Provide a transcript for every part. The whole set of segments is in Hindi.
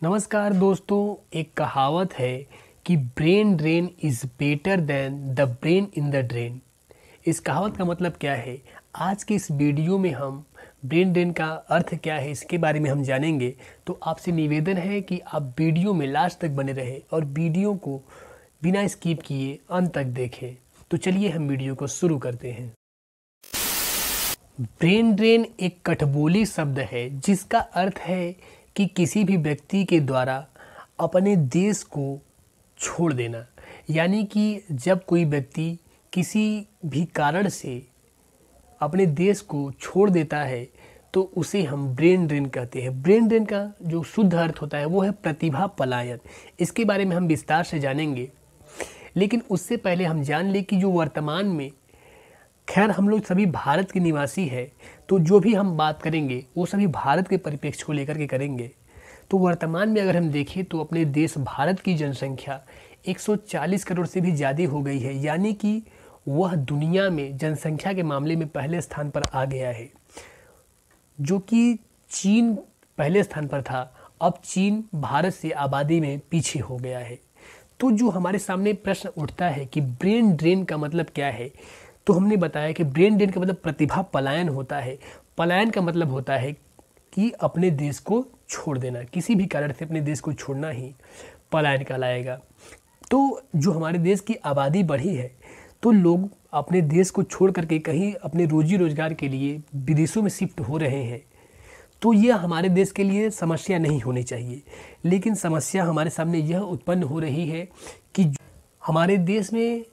नमस्कार दोस्तों। एक कहावत है कि brain drain is better than the brain in the drain. इस कहावत का मतलब क्या है? आज के इस वीडियो में हम ब्रेन ड्रेन का अर्थ क्या है इसके बारे में हम जानेंगे। तो आपसे निवेदन है कि आप वीडियो में लास्ट तक बने रहें और वीडियो को बिना स्किप किए अंत तक देखें। तो चलिए हम वीडियो को शुरू करते हैं। ब्रेन ड्रेन एक कठबोली शब्द है जिसका अर्थ है कि किसी भी व्यक्ति के द्वारा अपने देश को छोड़ देना। यानी कि जब कोई व्यक्ति किसी भी कारण से अपने देश को छोड़ देता है तो उसे हम ब्रेन ड्रेन कहते हैं। ब्रेन ड्रेन का जो शुद्ध अर्थ होता है वो है प्रतिभा पलायन। इसके बारे में हम विस्तार से जानेंगे, लेकिन उससे पहले हम जान लें कि जो वर्तमान में, खैर हम लोग सभी भारत के निवासी हैं, तो जो भी हम बात करेंगे वो सभी भारत के परिप्रेक्ष्य को लेकर के करेंगे। तो वर्तमान में अगर हम देखें तो अपने देश भारत की जनसंख्या 140 करोड़ से भी ज़्यादा हो गई है। यानी कि वह दुनिया में जनसंख्या के मामले में पहले स्थान पर आ गया है, जो कि चीन पहले स्थान पर था। अब चीन भारत से आबादी में पीछे हो गया है। तो जो हमारे सामने प्रश्न उठता है कि ब्रेन ड्रेन का मतलब क्या है, तो हमने बताया कि ब्रेन ड्रेन का मतलब प्रतिभा पलायन होता है। पलायन का मतलब होता है कि अपने देश को छोड़ देना, किसी भी कारण से अपने देश को छोड़ना ही पलायन कहलाएगा। तो जो हमारे देश की आबादी बढ़ी है तो लोग अपने देश को छोड़ करके कहीं अपने रोजी रोजगार के लिए विदेशों में शिफ्ट हो रहे हैं। तो यह हमारे देश के लिए समस्या नहीं होनी चाहिए, लेकिन समस्या हमारे सामने यह उत्पन्न हो रही है कि हमारे देश में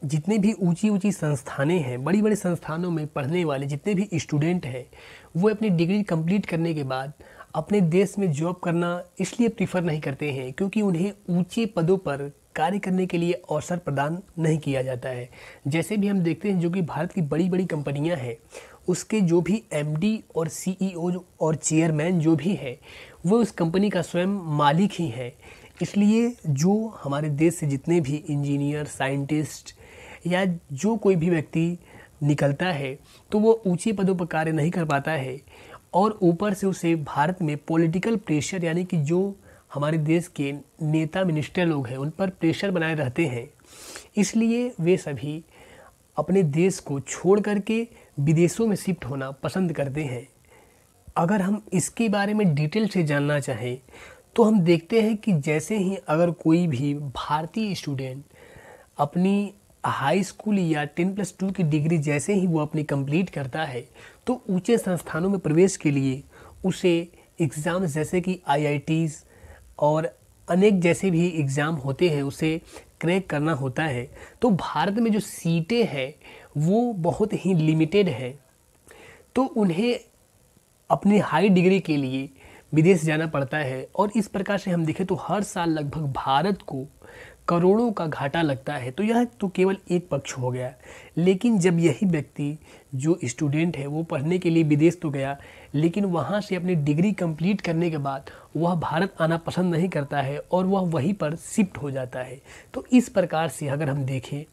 जितने भी ऊंची ऊंची संस्थानें हैं, बड़ी बड़ी संस्थानों में पढ़ने वाले जितने भी स्टूडेंट हैं, वो अपनी डिग्री कंप्लीट करने के बाद अपने देश में जॉब करना इसलिए प्रीफर नहीं करते हैं क्योंकि उन्हें ऊंचे पदों पर कार्य करने के लिए अवसर प्रदान नहीं किया जाता है। जैसे भी हम देखते हैं जो कि भारत की बड़ी बड़ी कंपनियां हैं, उसके जो भी एमडी और सीईओ और चेयरमैन जो भी है वो उस कंपनी का स्वयं मालिक ही है। इसलिए जो हमारे देश से जितने भी इंजीनियर, साइंटिस्ट या जो कोई भी व्यक्ति निकलता है तो वो ऊंचे पदों पर कार्य नहीं कर पाता है, और ऊपर से उसे भारत में पॉलिटिकल प्रेशर, यानी कि जो हमारे देश के नेता मिनिस्टर लोग हैं उन पर प्रेशर बनाए रहते हैं। इसलिए वे सभी अपने देश को छोड़ करके विदेशों में शिफ्ट होना पसंद करते हैं। अगर हम इसके बारे में डिटेल से जानना चाहें तो हम देखते हैं कि जैसे ही अगर कोई भी भारतीय स्टूडेंट अपनी हाई स्कूल या 10+2 की डिग्री जैसे ही वो अपनी कंप्लीट करता है तो ऊंचे संस्थानों में प्रवेश के लिए उसे एग्ज़ाम जैसे कि आईआईटीज़ और अनेक जैसे भी एग्ज़ाम होते हैं उसे क्रैक करना होता है। तो भारत में जो सीटें हैं वो बहुत ही लिमिटेड है, तो उन्हें अपनी हाई डिग्री के लिए विदेश जाना पड़ता है। और इस प्रकार से हम देखें तो हर साल लगभग भारत को करोड़ों का घाटा लगता है। तो यह तो केवल एक पक्ष हो गया, लेकिन जब यही व्यक्ति जो स्टूडेंट है वो पढ़ने के लिए विदेश तो गया, लेकिन वहाँ से अपनी डिग्री कंप्लीट करने के बाद वह भारत आना पसंद नहीं करता है और वह वहीं पर शिफ्ट हो जाता है। तो इस प्रकार से अगर हम देखें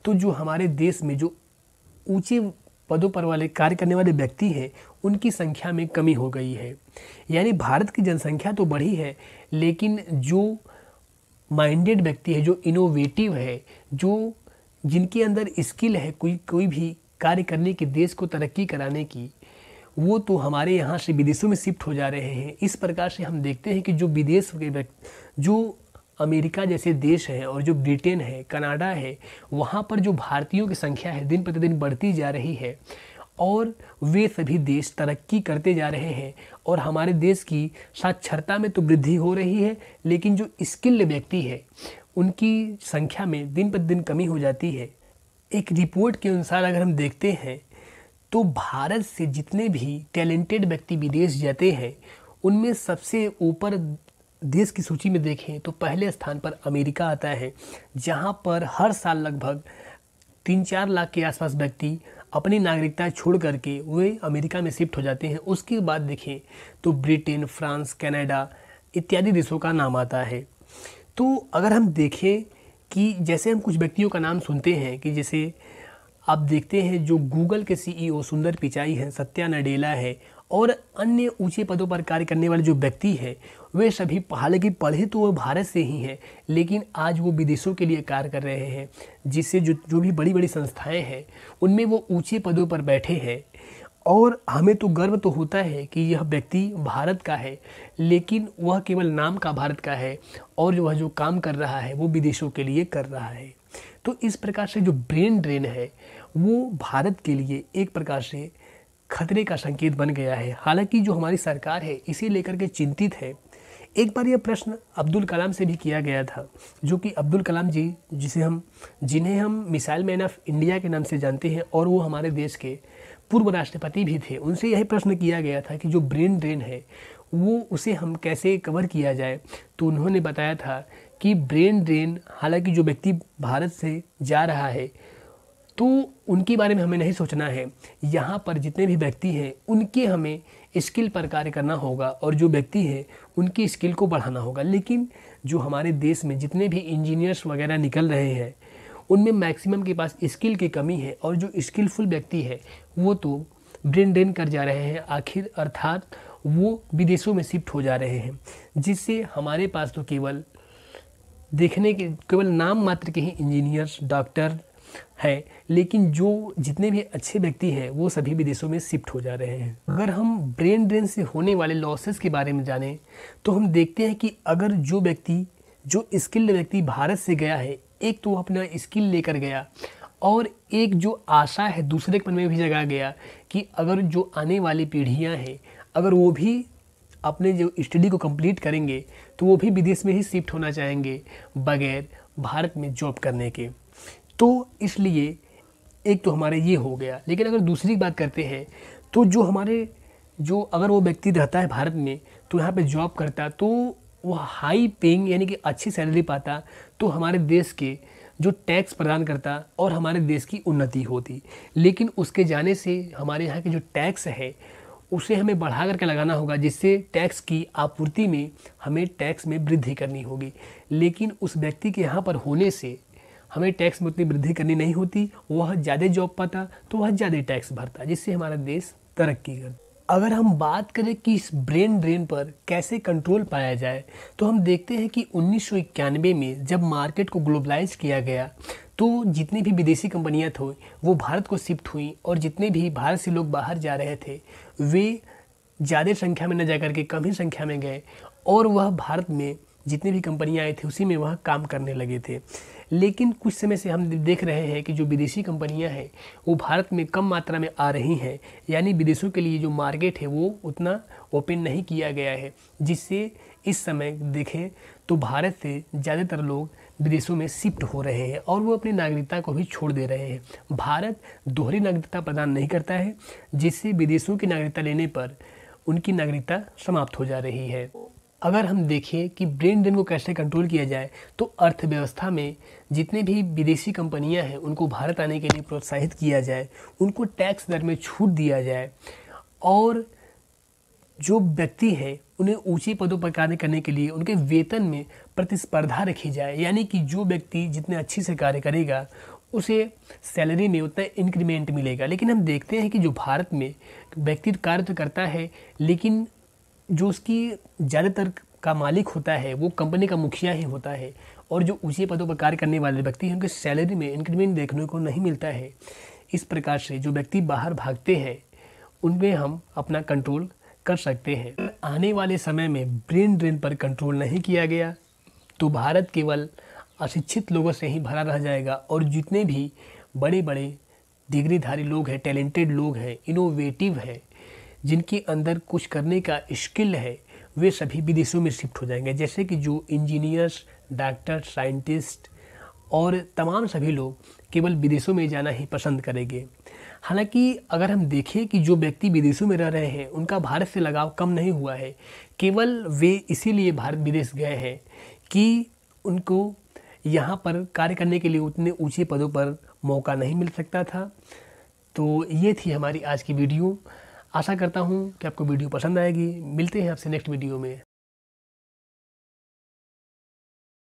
तो जो हमारे देश में जो ऊंचे पदों पर वाले कार्य करने वाले व्यक्ति हैं उनकी संख्या में कमी हो गई है। यानी भारत की जनसंख्या तो बढ़ी है, लेकिन जो माइंडेड व्यक्ति है, जो इनोवेटिव है, जो जिनके अंदर स्किल है कोई भी कार्य करने की, देश को तरक्की कराने की, वो तो हमारे यहाँ से विदेशों में शिफ्ट हो जा रहे हैं। इस प्रकार से हम देखते हैं कि जो विदेश के व्यक्ति, जो अमेरिका जैसे देश हैं और जो ब्रिटेन है, कनाडा है, वहाँ पर जो भारतीयों की संख्या है दिन प्रतिदिन बढ़ती जा रही है और वे सभी देश तरक्की करते जा रहे हैं। और हमारे देश की साक्षरता में तो वृद्धि हो रही है, लेकिन जो स्किल्ड व्यक्ति है उनकी संख्या में दिन प्रतिदिन कमी हो जाती है। एक रिपोर्ट के अनुसार अगर हम देखते हैं तो भारत से जितने भी टैलेंटेड व्यक्ति विदेश जाते हैं उनमें सबसे ऊपर देश की सूची में देखें तो पहले स्थान पर अमेरिका आता है, जहां पर हर साल लगभग 3-4 लाख के आसपास व्यक्ति अपनी नागरिकता छोड़ करके वे अमेरिका में शिफ्ट हो जाते हैं। उसके बाद देखें तो ब्रिटेन, फ्रांस, कनाडा इत्यादि देशों का नाम आता है। तो अगर हम देखें कि जैसे हम कुछ व्यक्तियों का नाम सुनते हैं कि जैसे आप देखते हैं जो गूगल के सीईओ सुंदर पिचाई हैं, सत्या नडेला है, और अन्य ऊंचे पदों पर कार्य करने वाले जो व्यक्ति हैं वे सभी हालांकि पढ़े तो वो भारत से ही हैं, लेकिन आज वो विदेशों के लिए कार्य कर रहे हैं, जिससे जो भी बड़ी बड़ी संस्थाएं हैं उनमें वो ऊंचे पदों पर बैठे हैं। और हमें तो गर्व तो होता है कि यह व्यक्ति भारत का है, लेकिन वह केवल नाम का भारत का है और वह जो काम कर रहा है वो विदेशों के लिए कर रहा है। तो इस प्रकार से जो ब्रेन ड्रेन है वो भारत के लिए एक प्रकार से खतरे का संकेत बन गया है। हालांकि जो हमारी सरकार है इसे लेकर के चिंतित है। एक बार यह प्रश्न अब्दुल कलाम से भी किया गया था, जो कि अब्दुल कलाम जी जिन्हें हम मिसाइल मैन ऑफ इंडिया के नाम से जानते हैं और वो हमारे देश के पूर्व राष्ट्रपति भी थे। उनसे यही प्रश्न किया गया था कि जो ब्रेन ड्रेन है वो उसे हम कैसे कवर किया जाए। तो उन्होंने बताया था कि ब्रेन ड्रेन, हालांकि जो व्यक्ति भारत से जा रहा है तो उनके बारे में हमें नहीं सोचना है। यहाँ पर जितने भी व्यक्ति हैं उनके हमें स्किल पर कार्य करना होगा और जो व्यक्ति हैं उनकी स्किल को बढ़ाना होगा। लेकिन जो हमारे देश में जितने भी इंजीनियर्स वगैरह निकल रहे हैं उनमें मैक्सिमम के पास स्किल की कमी है और जो स्किलफुल व्यक्ति है वो तो ब्रेन ड्रेन कर जा रहे हैं आखिर, अर्थात वो विदेशों में शिफ्ट हो जा रहे हैं, जिससे हमारे पास तो केवल नाम मात्र के ही इंजीनियर्स, डॉक्टर है, लेकिन जो जितने भी अच्छे व्यक्ति हैं वो सभी विदेशों में शिफ्ट हो जा रहे हैं। अगर हम ब्रेन ड्रेन से होने वाले लॉसेस के बारे में जानें तो हम देखते हैं कि अगर जो स्किल्ड व्यक्ति भारत से गया है, एक तो वो अपना स्किल लेकर गया और एक जो आशा है दूसरे के मन में भी जगा गया कि अगर जो आने वाली पीढ़ियां हैं अगर वो भी अपने जो स्टडी को कंप्लीट करेंगे तो वो भी विदेश में ही शिफ्ट होना चाहेंगे बगैर भारत में जॉब करने के। तो इसलिए एक तो हमारे ये हो गया। लेकिन अगर दूसरी बात करते हैं तो अगर वो व्यक्ति रहता है भारत में तो यहाँ पे जॉब करता तो वो हाई पेइंग यानी कि अच्छी सैलरी पाता, तो हमारे देश के जो टैक्स प्रदान करता और हमारे देश की उन्नति होती। लेकिन उसके जाने से हमारे यहाँ के जो टैक्स है उसे हमें बढ़ा करके लगाना होगा, जिससे टैक्स की आपूर्ति में हमें टैक्स में वृद्धि करनी होगी। लेकिन उस व्यक्ति के यहाँ पर होने से हमें टैक्स में उतनी वृद्धि करनी नहीं होती, वह ज़्यादा जॉब पाता तो वह ज़्यादा टैक्स भरता, जिससे हमारा देश तरक्की करता। अगर हम बात करें कि इस ब्रेन ड्रेन पर कैसे कंट्रोल पाया जाए तो हम देखते हैं कि 1991 में जब मार्केट को ग्लोबलाइज किया गया तो जितनी भी विदेशी कंपनियां थी वो भारत को शिफ्ट हुई और जितने भी भारत से लोग बाहर जा रहे थे वे ज़्यादा संख्या में न जा करके कम ही संख्या में गए और वह भारत में जितनी भी कंपनियां आई थी उसी में वह काम करने लगे थे। लेकिन कुछ समय से हम देख रहे हैं कि जो विदेशी कंपनियां हैं वो भारत में कम मात्रा में आ रही हैं, यानी विदेशों के लिए जो मार्केट है वो उतना ओपन नहीं किया गया है, जिससे इस समय देखें तो भारत से ज़्यादातर लोग विदेशों में शिफ्ट हो रहे हैं और वो अपनी नागरिकता को भी छोड़ दे रहे हैं। भारत दोहरी नागरिकता प्रदान नहीं करता है, जिससे विदेशों की नागरिकता लेने पर उनकी नागरिकता समाप्त हो जा रही है। अगर हम देखें कि ब्रेन ड्रेन को कैसे कंट्रोल किया जाए तो अर्थव्यवस्था में जितने भी विदेशी कंपनियां हैं उनको भारत आने के लिए प्रोत्साहित किया जाए, उनको टैक्स दर में छूट दिया जाए और जो व्यक्ति हैं उन्हें ऊंचे पदों पर कार्य करने के लिए उनके वेतन में प्रतिस्पर्धा रखी जाए, यानी कि जो व्यक्ति जितने अच्छे से कार्य करेगा उसे सैलरी में उतना इंक्रीमेंट मिलेगा। लेकिन हम देखते हैं कि जो भारत में व्यक्ति कार्य तो करता है लेकिन जो उसकी ज़्यादातर का मालिक होता है वो कंपनी का मुखिया ही होता है और जो ऊंचे पदों पर कार्य करने वाले व्यक्ति हैं उनके सैलरी में इंक्रीमेंट देखने को नहीं मिलता है। इस प्रकार से जो व्यक्ति बाहर भागते हैं उनमें हम अपना कंट्रोल कर सकते हैं। आने वाले समय में ब्रेन ड्रेन पर कंट्रोल नहीं किया गया तो भारत केवल अशिक्षित लोगों से ही भरा रह जाएगा और जितने भी बड़े बड़े डिग्रीधारी लोग हैं, टैलेंटेड लोग हैं, इनोवेटिव हैं, जिनके अंदर कुछ करने का स्किल है, वे सभी विदेशों में शिफ्ट हो जाएंगे। जैसे कि जो इंजीनियर्स, डॉक्टर, साइंटिस्ट और तमाम सभी लोग केवल विदेशों में जाना ही पसंद करेंगे। हालांकि अगर हम देखें कि जो व्यक्ति विदेशों में रह रहे हैं उनका भारत से लगाव कम नहीं हुआ है, केवल वे इसीलिए भारत विदेश गए हैं कि उनको यहाँ पर कार्य करने के लिए उतने ऊंचे पदों पर मौका नहीं मिल सकता था। तो ये थी हमारी आज की वीडियो। आशा करता हूँ कि आपको वीडियो पसंद आएगी। मिलते हैं आपसे नेक्स्ट वीडियो में।